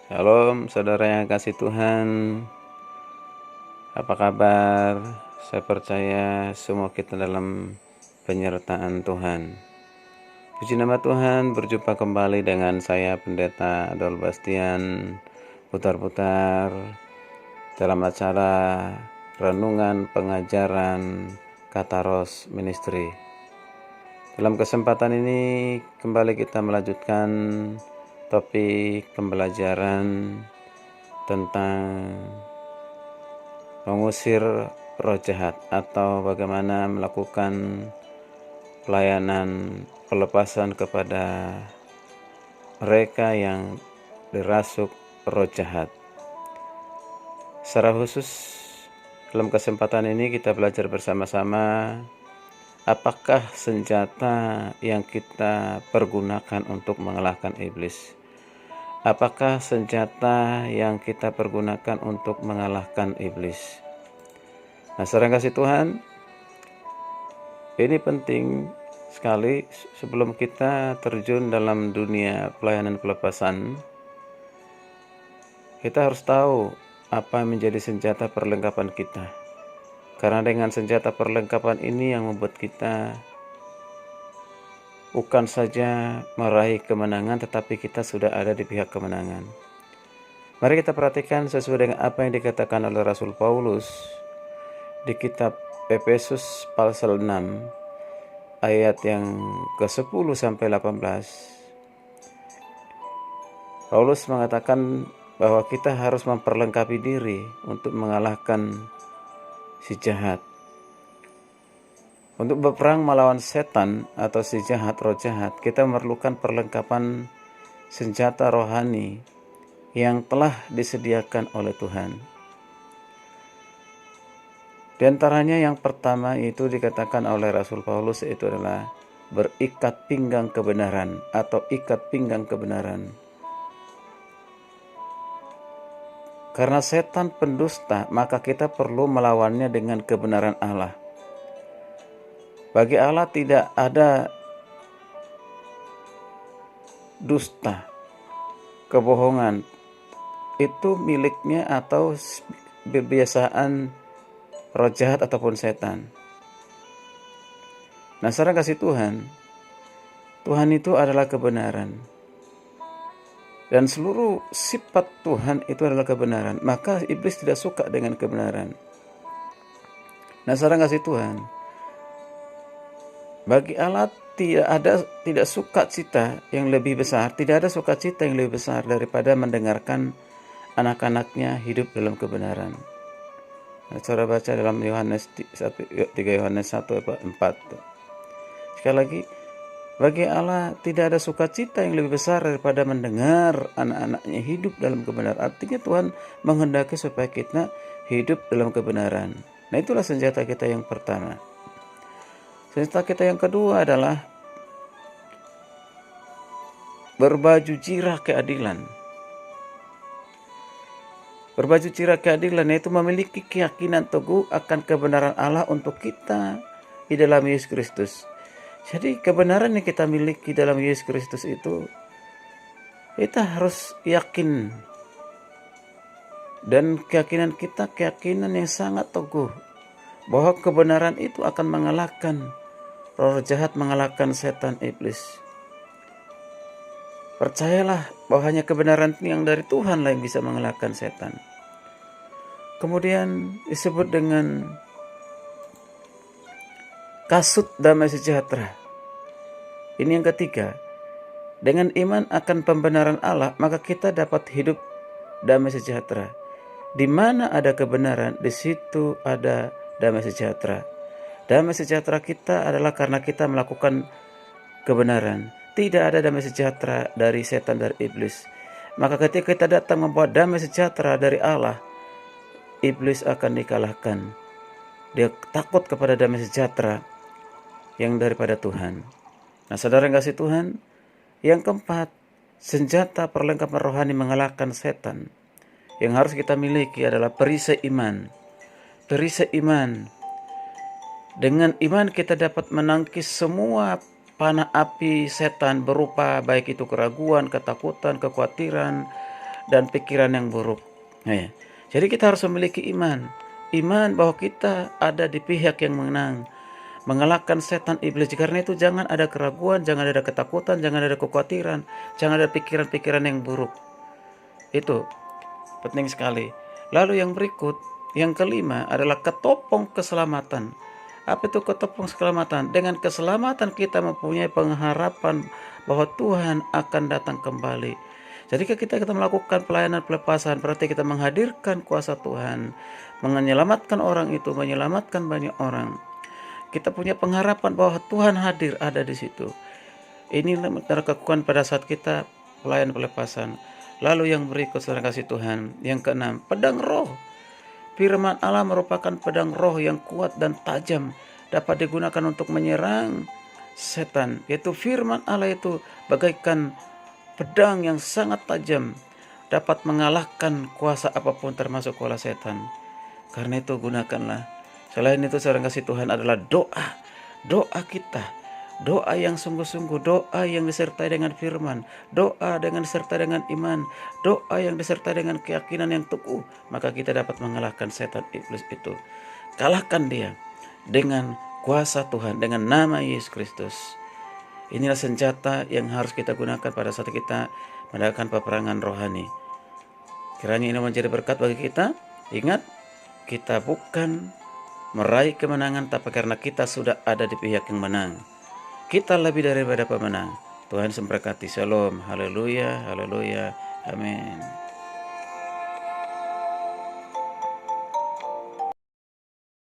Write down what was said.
Shalom saudara yang kasih Tuhan, apa kabar? Saya percaya semua kita dalam penyertaan Tuhan. Puji nama Tuhan, berjumpa kembali dengan saya Pendeta Adol Bastian, putar-putar dalam acara renungan pengajaran Kataros Ministry. Dalam kesempatan ini kembali kita melanjutkan topik pembelajaran tentang mengusir roh jahat atau bagaimana melakukan pelayanan pelepasan kepada mereka yang dirasuk roh jahat. Secara khusus dalam kesempatan ini kita belajar bersama-sama apakah senjata yang kita pergunakan untuk mengalahkan iblis. Apakah senjata yang kita pergunakan untuk mengalahkan iblis? Nah, saudara kasih Tuhan, ini penting sekali sebelum kita terjun dalam dunia pelayanan pelepasan. Kita harus tahu apa menjadi senjata perlengkapan kita. Karena dengan senjata perlengkapan ini yang membuat kita bukan saja meraih kemenangan, tetapi kita sudah ada di pihak kemenangan. Mari kita perhatikan sesuai dengan apa yang dikatakan oleh Rasul Paulus di kitab Efesus pasal 6 ayat yang ke-10 sampai 18. Paulus mengatakan bahwa kita harus memperlengkapi diri untuk mengalahkan si jahat. Untuk berperang melawan setan atau si jahat, roh jahat, kita memerlukan perlengkapan senjata rohani yang telah disediakan oleh Tuhan. Di antaranya yang pertama itu dikatakan oleh Rasul Paulus, yaitu adalah berikat pinggang kebenaran atau ikat pinggang kebenaran. Karena setan pendusta, maka kita perlu melawannya dengan kebenaran Allah. Bagi Allah tidak ada dusta, kebohongan. Itu miliknya atau kebiasaan roh jahat ataupun setan. Nah, saudara kasih Tuhan, Tuhan itu adalah kebenaran. Dan seluruh sifat Tuhan itu adalah kebenaran. Maka iblis tidak suka dengan kebenaran. Nah, saudara kasih Tuhan, bagi Allah tidak sukacita yang lebih besar, tidak ada sukacita yang lebih besar daripada mendengarkan anak-anaknya hidup dalam kebenaran. Nah, saudara baca dalam Yohanes 3 Yohanes 1 ayat 4. Sekali lagi, bagi Allah tidak ada sukacita yang lebih besar daripada mendengar anak-anaknya hidup dalam kebenaran. Artinya Tuhan menghendaki supaya kita hidup dalam kebenaran. Nah, itulah senjata kita yang pertama. Senjata kita yang kedua adalah berbaju jirah keadilan. Berbaju jirah keadilan yaitu memiliki keyakinan teguh akan kebenaran Allah untuk kita di dalam Yesus Kristus. Jadi kebenaran yang kita miliki dalam Yesus Kristus itu kita harus yakin. Dan keyakinan kita keyakinan yang sangat teguh bahwa kebenaran itu akan mengalahkan roh jahat, mengalahkan setan iblis. Percayalah bahwa hanya kebenaran yang dari Tuhan lah yang bisa mengalahkan setan. Kemudian disebut dengan kasut damai sejahtera. Ini yang ketiga. Dengan iman akan pembenaran Allah, maka kita dapat hidup damai sejahtera. Di mana ada kebenaran, di situ ada damai sejahtera. Damai sejahtera kita adalah karena kita melakukan kebenaran. Tidak ada damai sejahtera dari setan, dari iblis. Maka ketika kita datang membawa damai sejahtera dari Allah, iblis akan dikalahkan. Dia takut kepada damai sejahtera yang daripada Tuhan. Nah, saudara yang kasih Tuhan, yang keempat, senjata perlengkapan rohani mengalahkan setan yang harus kita miliki adalah perisai iman. Perisai iman. Dengan iman kita dapat menangkis semua panah api setan berupa baik itu keraguan, ketakutan, kekhawatiran, dan pikiran yang buruk. Nah, ya. Jadi kita harus memiliki iman bahwa kita ada di pihak yang menang, mengalahkan setan iblis. Karena itu jangan ada keraguan, jangan ada ketakutan, jangan ada kekhawatiran, jangan ada pikiran-pikiran yang buruk. Itu penting sekali. Lalu yang berikut, yang kelima adalah ketopong keselamatan. Apa itu ketopong keselamatan? Dengan keselamatan kita mempunyai pengharapan bahwa Tuhan akan datang kembali. Jadi ketika kita melakukan pelayanan pelepasan, berarti kita menghadirkan kuasa Tuhan, menyelamatkan orang itu, menyelamatkan banyak orang. Kita punya pengharapan bahwa Tuhan hadir ada di situ. Inilah kekuatan pada saat kita pelayanan pelepasan. Lalu yang berikut, saudara kasih Tuhan, yang keenam, pedang roh. Firman Allah merupakan pedang roh yang kuat dan tajam, dapat digunakan untuk menyerang setan. Yaitu firman Allah itu bagaikan pedang yang sangat tajam, dapat mengalahkan kuasa apapun termasuk kuasa setan. Karena itu gunakanlah. Selain itu saudara kasih Tuhan adalah doa. Doa kita, doa yang sungguh-sungguh, doa yang disertai dengan firman, doa dengan disertai dengan iman, doa yang disertai dengan keyakinan yang teguh, maka kita dapat mengalahkan setan iblis itu. Kalahkan dia dengan kuasa Tuhan, dengan nama Yesus Kristus. Inilah senjata yang harus kita gunakan pada saat kita melakukan peperangan rohani. Kiranya ini menjadi berkat bagi kita. Ingat, kita bukan meraih kemenangan, tapi karena kita sudah ada di pihak yang menang. Kita lebih daripada pemenang. Tuhan memberkati. Shalom. Haleluya. Haleluya. Amin.